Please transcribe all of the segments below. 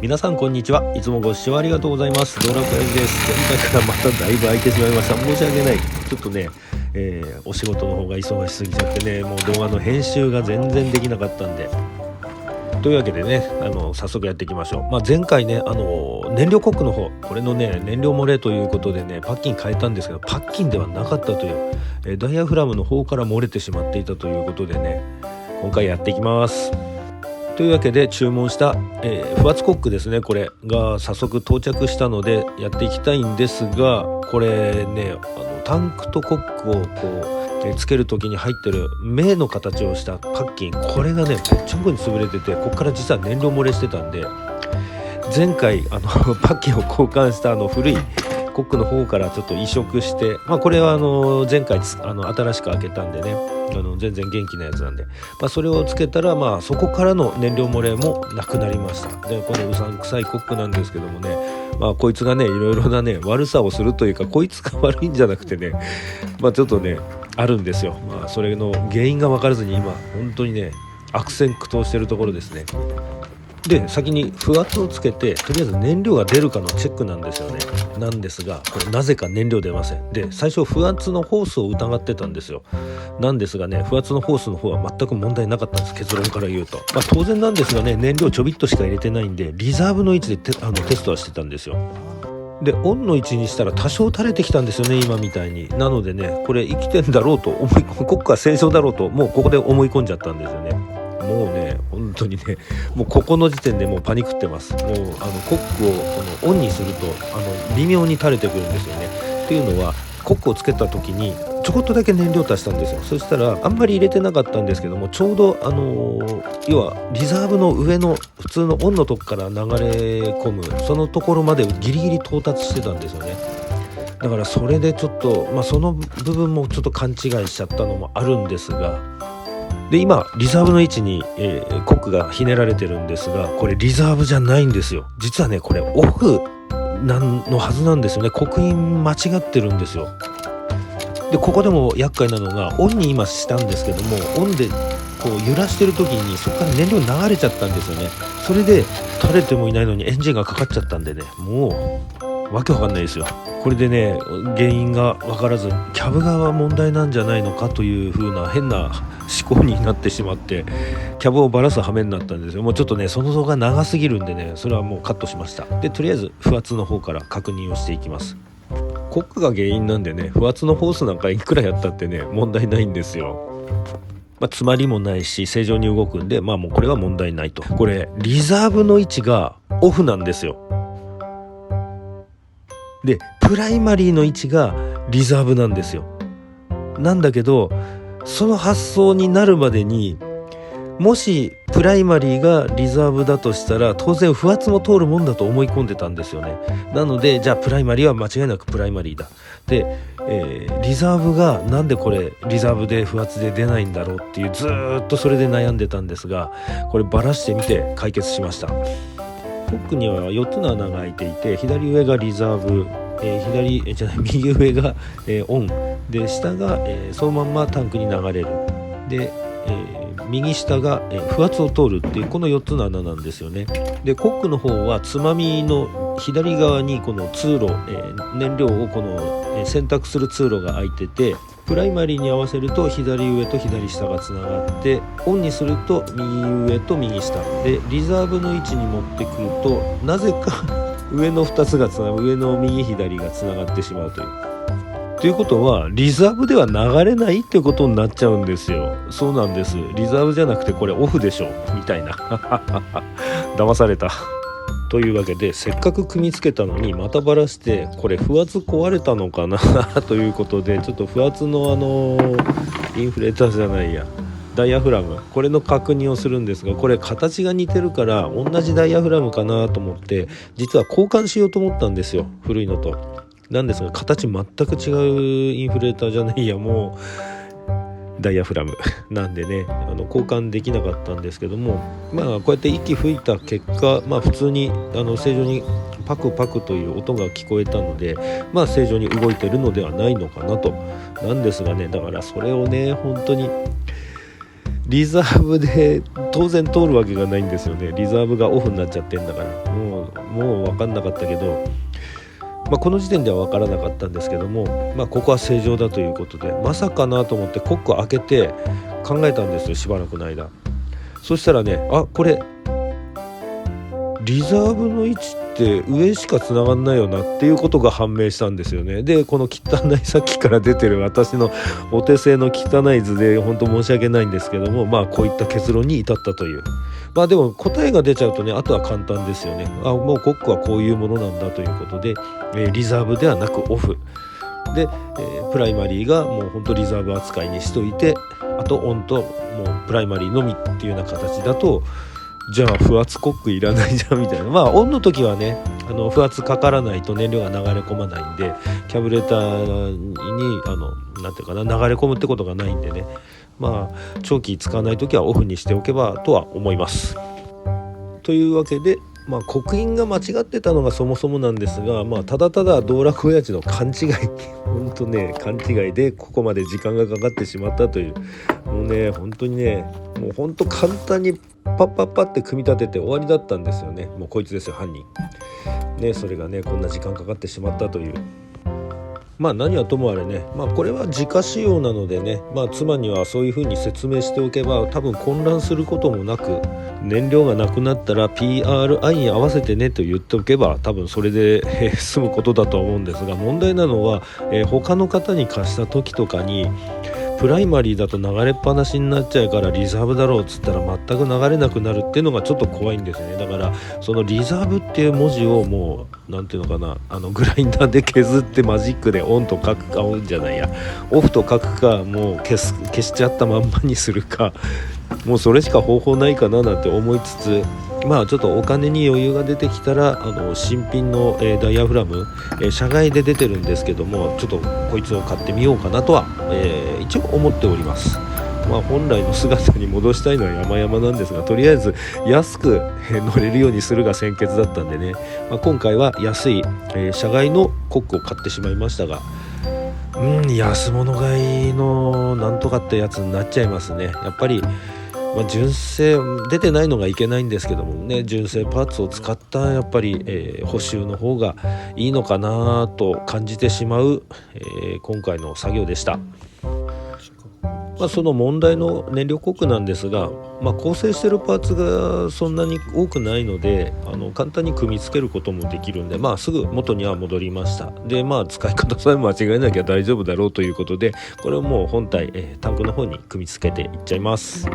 皆さんこんにちは。いつもご視聴ありがとうございます。道楽親父です。前回からまただいぶ空いてしまいました。申し訳ない。ちょっとね、お仕事の方が忙しすぎちゃってね、もう動画の編集が全然できなかったんで、というわけでね、早速やっていきましょう。前回ね、燃料コックの方、これのね、燃料漏れということでね、パッキン変えたんですけど、パッキンではなかったという、ダイヤフラムの方から漏れてしまっていたということでね、今回やっていきます。というわけで注文した、不圧コックですね、これが早速到着したのでやっていきたいんですが、これね、タンクとコックをこう、つける時に入ってる目の形をしたパッキン、これがねぺっちゃんこに潰れてて、ここから実は燃料漏れしてたんで、前回パッキンを交換した古いコックの方からちょっと移植して、これは前回新しく開けたんでね、全然元気なやつなんで、それをつけたらそこからの燃料漏れもなくなりました。でこのうさんくさいコックなんですけどもね、こいつがねいろいろなね悪さをするというか、こいつが悪いんじゃなくてね、ちょっとねあるんですよ。それの原因が分からずに今本当にね悪戦苦闘してるところですね。で先に不圧をつけて、とりあえず燃料が出るかのチェックなんですよね。なんですがこれなぜか燃料出ません。で最初不圧のホースを疑ってたんですよ。なんですがね、不圧のホースの方は全く問題なかったんです、結論から言うと。当然なんですがね、燃料ちょびっとしか入れてないんで、リザーブの位置でテストはしてたんですよ。でオンの位置にしたら多少垂れてきたんですよね、今みたいに。なのでね、これ生きてんだろうとコックは正常だろうと、もうここで思い込んじゃったんですよね。もうね本当にね、もうここの時点でもうパニクってます。もうコックをこのオンにすると微妙に垂れてくるんですよね。っていうのはコックをつけた時にちょこっとだけ燃料足したんですよ。そしたらあんまり入れてなかったんですけども、ちょうど要はリザーブの上の普通のオンのとこから流れ込むそのところまでギリギリ到達してたんですよね。だからそれでちょっと、その部分もちょっと勘違いしちゃったのもあるんですが、で今リザーブの位置に、コックがひねられてるんですが、これリザーブじゃないんですよ。実はねこれオフのはずなんですよね。刻印間違ってるんですよ。でここでも厄介なのが、オンに今したんですけども、オンでこう揺らしてる時にそこから燃料流れちゃったんですよね。それで垂れてもいないのにエンジンがかかっちゃったんでね、もうわけわかんないですよ。これでね原因が分からず、キャブ側問題なんじゃないのかという風な変な思考になってしまって、キャブをバラす羽目になったんですよ。もうちょっとねその動画長すぎるんでね、それはもうカットしました。でとりあえず不圧の方から確認をしていきます。コックが原因なんでね、不圧のホースなんかいくらやったってね問題ないんですよ。詰まりもないし正常に動くんで、もうこれは問題ないと。これリザーブの位置がオフなんですよ。でプライマリーの位置がリザーブなんですよ。なんだけどその発想になるまでに、もしプライマリーがリザーブだとしたら当然不圧も通るもんだと思い込んでたんですよね。なのでじゃあプライマリーは間違いなくプライマリーだ。で、リザーブがなんでこれリザーブで不圧で出ないんだろうっていう、ずーっとそれで悩んでたんですが、これバラしてみて解決しました。コックには4つの穴が開いていて、左上がリザーブ、右上が、オンで、下が、そのまんまタンクに流れるで、右下が、不圧を通るっていう、この4つの穴なんですよね。でコックの方はつまみの左側にこの通路、燃料をこの、選択する通路が開いてて、プライマリーに合わせると左上と左下がつながって、オンにすると右上と右下で、リザーブの位置に持ってくるとなぜか上の2つがつながる、上の右左がつながってしまうという。ということはリザーブでは流れないってことになっちゃうんですよ。そうなんです。リザーブじゃなくてこれオフでしょみたいな騙されたというわけで、せっかく組み付けたのにまたバラして、これ不圧壊れたのかなということで、ちょっと不圧のインフレーターじゃないや、ダイヤフラム、これの確認をするんですが、これ形が似てるから同じダイヤフラムかなと思って、実は交換しようと思ったんですよ、古いのと。なんですが形全く違うインフレーターじゃないや、もうダイヤフラムなんでね、交換できなかったんですけども、こうやって息吹いた結果、普通に正常にパクパクという音が聞こえたので、正常に動いてるのではないのかなと。なんですがね、だからそれをね本当にリザーブで当然通るわけがないんですよね。リザーブがオフになっちゃってんだから、ももう分かんなかったけど、この時点では分からなかったんですけども、ここは正常だということで、まさかなと思ってコックを開けて考えたんですよ、しばらくの間。そしたらね、これリザーブの位置って上しか繋がんないよなっていうことが判明したんですよね。でこの汚い、さっきから出てる私のお手製の汚い図で本当申し訳ないんですけども、こういった結論に至ったという。でも答えが出ちゃうとね、あとは簡単ですよね。もうコックはこういうものなんだということで、リザーブではなくオフで、プライマリーがもう本当リザーブ扱いにしといて、あとオンともうプライマリーのみっていうような形だと、じゃあ不圧コックいらないじゃんみたいな。オンの時はね、不圧かからないと燃料が流れ込まないんで、キャブレターになんていうかな、流れ込むってことがないんでね、長期使わない時はオフにしておけばとは思います。というわけで、刻印が間違ってたのがそもそもなんですが、ただただ道楽親父の勘違い本当ね、勘違いでここまで時間がかかってしまったという、もうね本当にね、もう本当簡単にパッパッパって組み立てて終わりだったんですよね。もうこいつですよ、犯人ね。それがねこんな時間かかってしまったという。何はともあれね、これは自家使用なのでね、妻にはそういう風に説明しておけば多分混乱することもなく、燃料がなくなったら PRI に合わせてねと言っておけば多分それで、済むことだと思うんですが、問題なのは、他の方に貸した時とかにプライマリーだと流れっぱなしになっちゃうからリザーブだろうっつったら全く流れなくなるっていうのがちょっと怖いんですよね。だからそのリザーブっていう文字をもうなんていうのかな、グラインダーで削ってマジックでオンと書くか、オンじゃないやオフと書くか、もう消しちゃったまんまにするか、もうそれしか方法ないかななんて思いつつ、ちょっとお金に余裕が出てきたら新品の、ダイヤフラム、社外で出てるんですけども、ちょっとこいつを買ってみようかなとは、一応思っております。本来の姿に戻したいのは山々なんですが、とりあえず安く乗れるようにするが先決だったんでね、今回は安い、社外のコックを買ってしまいましたが、安物買いのなんとかってやつになっちゃいますね。やっぱり純正出てないのがいけないんですけどもね、純正パーツを使ったやっぱり、補修の方がいいのかなと感じてしまう、今回の作業でした。その問題の燃料コックなんですが、構成しているパーツがそんなに多くないので簡単に組み付けることもできるんで、すぐ元には戻りました。で使い方さえ間違えなきゃ大丈夫だろうということで、これをもう本体、タンクの方に組み付けていっちゃいます。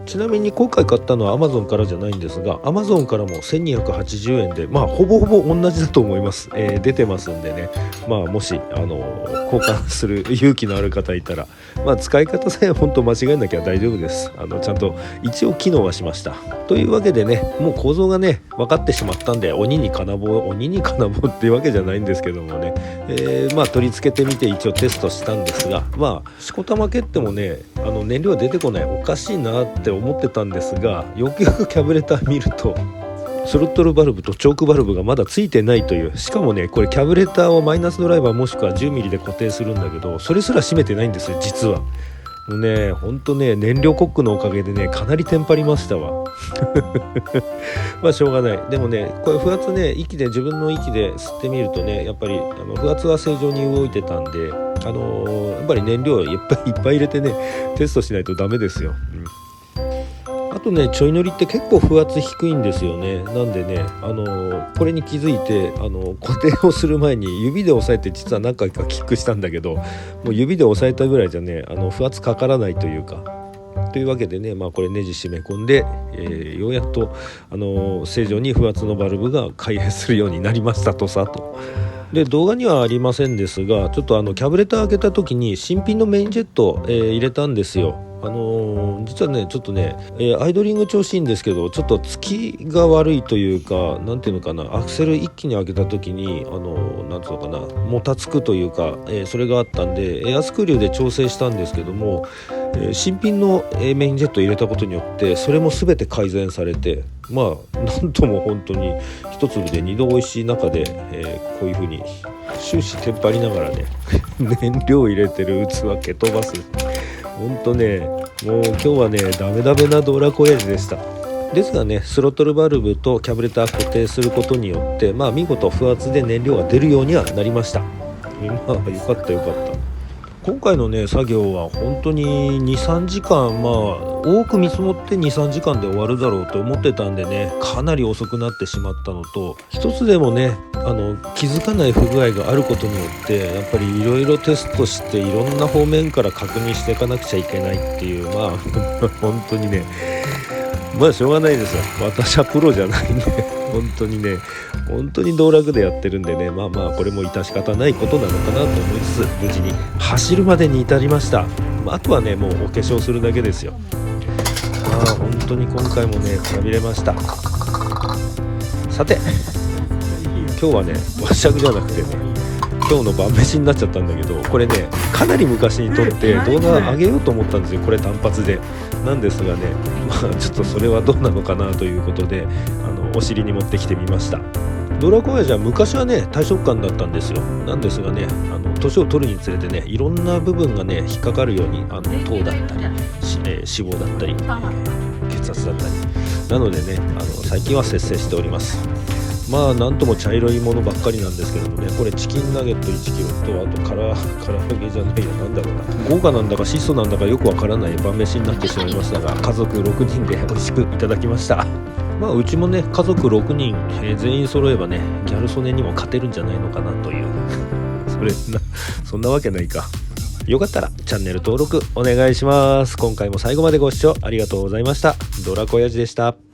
ちなみに今回買ったのは Amazon からじゃないんですが、 Amazon からも1280円でほぼほぼ同じだと思います。出てますんでね、もし交換する勇気のある方いたら、使い方さえ本当間違えなきゃ大丈夫です。ちゃんと一応機能はしました。というわけでね、もう構造がね分かってしまったんで、鬼に金棒っていうわけじゃないんですけどもね、取り付けてみて一応テストしたんですが、しこたま蹴ってもね燃料出てこない、おかしいなって思ってたんですが、よくよくキャブレター見るとスロットルバルブとチョークバルブがまだついてないという。しかもねこれキャブレターをマイナスドライバーもしくは 10mm で固定するんだけど、それすら締めてないんですよ実は。もうねほんとね、燃料コックのおかげでねかなりテンパりましたわしょうがない。でもねこれ不圧ね、自分の息で吸ってみるとね、やっぱり不圧は正常に動いてたんで、やっぱり燃料いっぱい入れてねテストしないとダメですよ。あとねちょい乗りって結構不圧低いんですよね。なんでねこれに気づいて固定をする前に指で押さえて、実は何回かキックしたんだけど、もう指で押さえたぐらいじゃね不圧かからないというか。というわけでね、これネジ締め込んで、ようやっと正常に不圧のバルブが開閉するようになりましたとさと。で動画にはありませんですが、ちょっとキャブレター開けた時に新品のメインジェット、入れたんですよ。実はねちょっとね、アイドリング調子いいんですけど、ちょっとつきが悪いというか、なんていうのかな、アクセル一気に開けた時になんていうのかな、もたつくというか、それがあったんでエアスクリューで調整したんですけども、新品のメインジェット入れたことによってそれも全て改善されて、なんとも本当に一粒で二度美味しい中で、こういう風に終始テンパりながらね燃料入れてる器蹴飛ばす。ほんとねもう今日はねダメダメな道楽親父でした。ですがね、スロットルバルブとキャブレター固定することによって、見事不圧で燃料が出るようにはなりました。よかったよかった。今回のね作業は本当に 2,3 時間、多く見積もって 2,3 時間で終わるだろうと思ってたんでね、かなり遅くなってしまったのと、一つでもね気づかない不具合があることによってやっぱりいろいろテストしていろんな方面から確認していかなくちゃいけないっていう、本当にねしょうがないですよ。私はプロじゃないんで本当に道楽でやってるんでね、これも致し方ないことなのかなと思いつつ、無事に走るまでに至りました。あとはねもうお化粧するだけですよ。本当に今回もねくたびれました。さて今日はねわしゃくじゃなくてね、今日の晩飯になっちゃったんだけど、これねかなり昔に撮って動画上げようと思ったんですよ。これ単発でなんですがね、ちょっとそれはどうなのかなということでお尻に持ってきてみました。ドラコヤじゃ昔はね大食感だったんですよ。なんですがね年を取るにつれてねいろんな部分がね引っかかるように糖だったり、脂肪だったり、血圧だったりなのでね最近は節制しております。なんとも茶色いものばっかりなんですけどもね、これチキンナゲット1キロと、あと唐揚げじゃないや、なんだろうな、豪華なんだか質素なんだかよくわからない晩飯になってしまいましたが、家族6人で美味しくいただきました。うちもね家族6人、全員揃えばねギャル曽根にも勝てるんじゃないのかなというそんなわけないか。よかったらチャンネル登録お願いします。今回も最後までご視聴ありがとうございました。ドラコヤジでした。